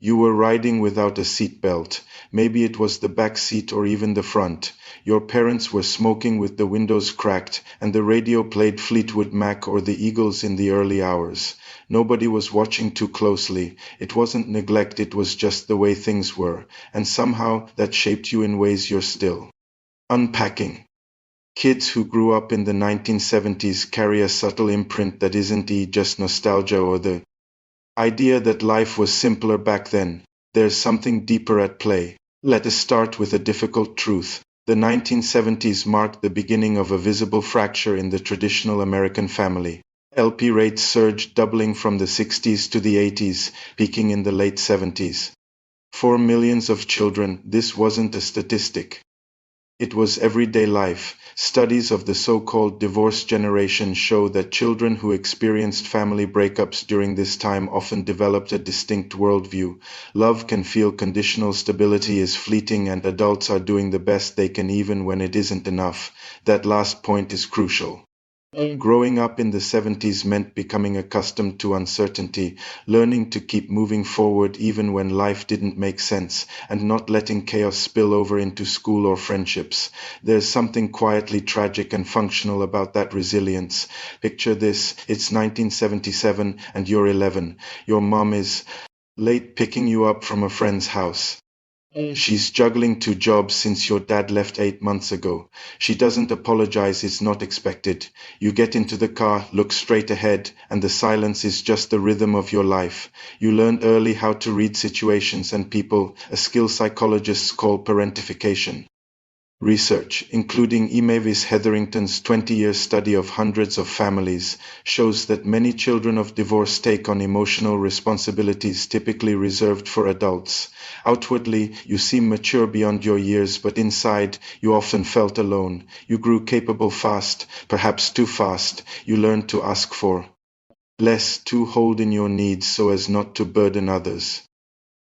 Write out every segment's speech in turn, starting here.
You were riding without a seatbelt. Maybe it was the back seat or even the front. Your parents were smoking with the windows cracked, and the radio played Fleetwood Mac or the Eagles in the early hours. Nobody was watching too closely. It wasn't neglect, it was just the way things were, and somehow that shaped you in ways you're still unpacking. Kids who grew up in the 1970s carry a subtle imprint that isn't just nostalgia or the idea that life was simpler back then. There's something deeper at play. Let us start with a difficult truth. The 1970s marked the beginning of a visible fracture in the traditional American family. LP rates surged, doubling from the 60s to the 80s, peaking in the late 70s. For millions of children, this wasn't a statistic. It was everyday life. Studies of the so-called divorce generation show that children who experienced family breakups during this time often developed a distinct worldview. Love can feel conditional, stability is fleeting, and adults are doing the best they can even when it isn't enough. That last point is crucial. Growing up in the 70s meant becoming accustomed to uncertainty, learning to keep moving forward even when life didn't make sense, and not letting chaos spill over into school or friendships. There's something quietly tragic and functional about that resilience. Picture this: it's 1977 and you're 11. Your mom is late picking you up from a friend's house. She's juggling two jobs since your dad left 8 months ago. She doesn't apologize, it's not expected. You get into the car, look straight ahead, and the silence is just the rhythm of your life. You learn early how to read situations and people, a skill psychologists call parentification. Research, including E. Mavis Hetherington's 20-year study of hundreds of families, shows that many children of divorce take on emotional responsibilities typically reserved for adults. Outwardly, you seem mature beyond your years, but inside, you often felt alone. You grew capable fast, perhaps too fast. You learned to ask for less, to hold in your needs so as not to burden others.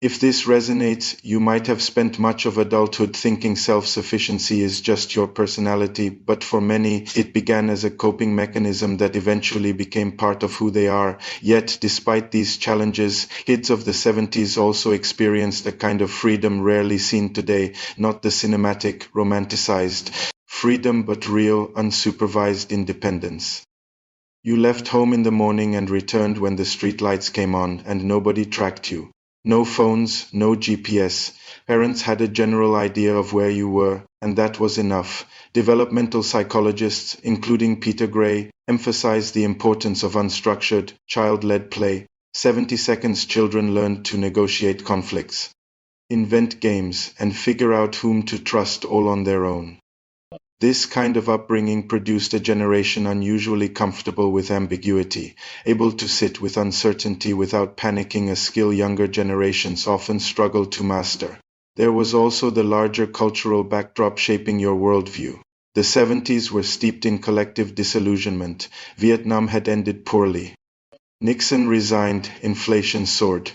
If this resonates, you might have spent much of adulthood thinking self-sufficiency is just your personality, but for many, it began as a coping mechanism that eventually became part of who they are. Yet, despite these challenges, kids of the 70s also experienced a kind of freedom rarely seen today, not the cinematic, romanticized freedom, but real, unsupervised independence. You left home in the morning and returned when the streetlights came on, and nobody tracked you. No phones, no GPS. Parents had a general idea of where you were, and that was enough. Developmental psychologists, including Peter Gray, emphasize the importance of unstructured, child-led play. 70 seconds children learned to negotiate conflicts, invent games, and figure out whom to trust all on their own. This kind of upbringing produced a generation unusually comfortable with ambiguity, able to sit with uncertainty without panicking, a skill younger generations often struggle to master. There was also the larger cultural backdrop shaping your worldview. The 70s were steeped in collective disillusionment. Vietnam had ended poorly. Nixon resigned, inflation soared.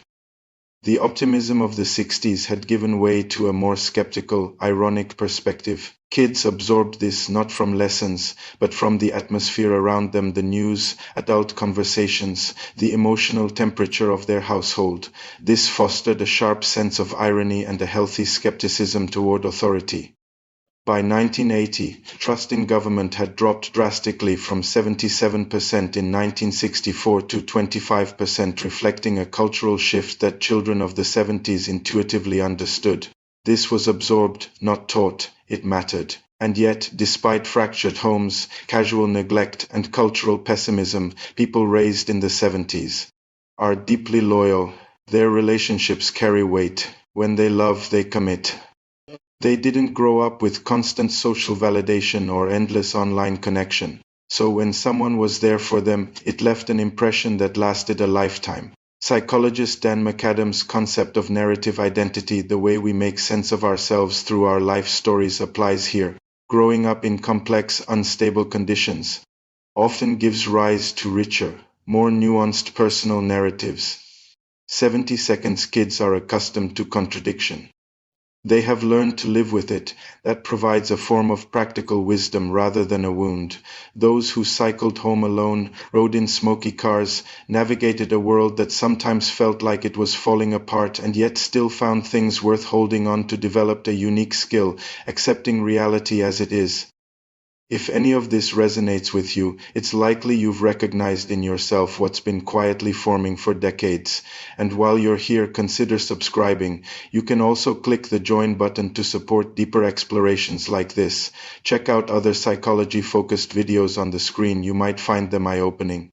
The optimism of the 60s had given way to a more skeptical, ironic perspective. Kids absorbed this not from lessons, but from the atmosphere around them, the news, adult conversations, the emotional temperature of their household. This fostered a sharp sense of irony and a healthy skepticism toward authority. By 1980, trust in government had dropped drastically from 77% in 1964 to 25%, reflecting a cultural shift that children of the 70s intuitively understood. This was absorbed, not taught. It mattered. And yet, despite fractured homes, casual neglect, and cultural pessimism, people raised in the 70s are deeply loyal. Their relationships carry weight. When they love, they commit. They didn't grow up with constant social validation or endless online connection. So when someone was there for them, it left an impression that lasted a lifetime. Psychologist Dan McAdams' concept of narrative identity, the way we make sense of ourselves through our life stories, applies here. Growing up in complex, unstable conditions often gives rise to richer, more nuanced personal narratives. 70 seconds kids are accustomed to contradiction. They have learned to live with it. That provides a form of practical wisdom rather than a wound. Those who cycled home alone, rode in smoky cars, navigated a world that sometimes felt like it was falling apart and yet still found things worth holding on to developed a unique skill, accepting reality as it is. If any of this resonates with you, it's likely you've recognized in yourself what's been quietly forming for decades. And while you're here, consider subscribing. You can also click the join button to support deeper explorations like this. Check out other psychology-focused videos on the screen. You might find them eye-opening.